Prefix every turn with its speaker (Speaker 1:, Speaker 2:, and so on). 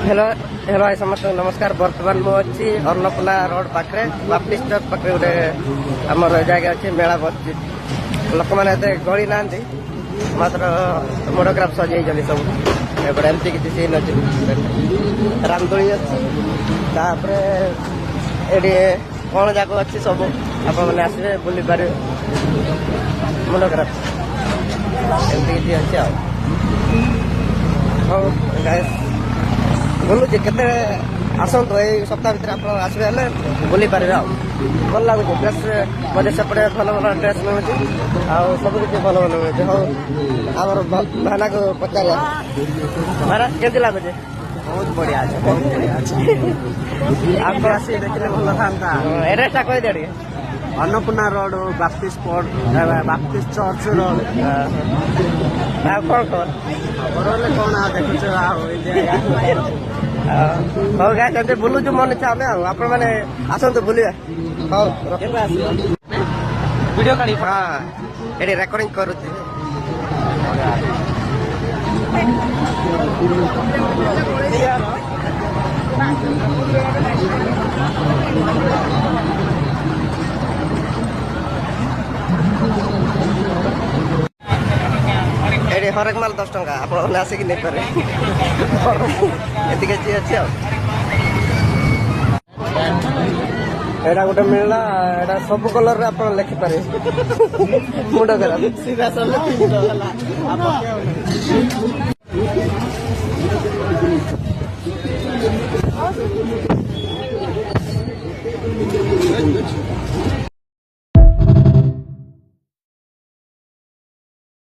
Speaker 1: Hello hello आई समस्त नमस्कार। बर्तमान मुझे अन्नपूर्णा रोड पाखे बाप्टिस्ट चर्च पाखे गोटे आमर जगह अच्छे मेला बस लोक मैंने गड़ी ना मात्र मोटोग्राफ सजाई सब एपटे एमती किसी सीन अच्छे रामदोली अच्छी ये कौन जाक अच्छी सब आप आसवे बुली पारे मोटोग्राफ एमती किसी अच्छे बोलुचे के आसतु ये सप्ताह भितर आप आसवे बुली पारे भल लगुच ड्रेस मजे सेपटे भल भल ड्रेस मिलूँ सब किसी भल भल मिलूँ। हाँ आमर भाना को पचार भाना केमती लगुचे
Speaker 2: बहुत बढ़िया है, बहुत बढ़िया है। आप आसी देखले भल था
Speaker 1: एड्रेस टा कह दे
Speaker 2: Annapurna road Baptist Baptist church road
Speaker 1: कौन खबर
Speaker 2: कौन देखुच
Speaker 1: हौ गाय बुलुचु मन इच्छा आम आप आसतु बुलिया हौ
Speaker 2: वीडियो काढ़ी
Speaker 1: हाँ ये रेकर्डिंग करुच्छे ये हरेक माल 10 टंका आप आसिक नहीं पारे एति अच्छे एटा गोटे मिलला एटा सब कलर आप लिखिपारे मुंड खराब
Speaker 2: सीधा सब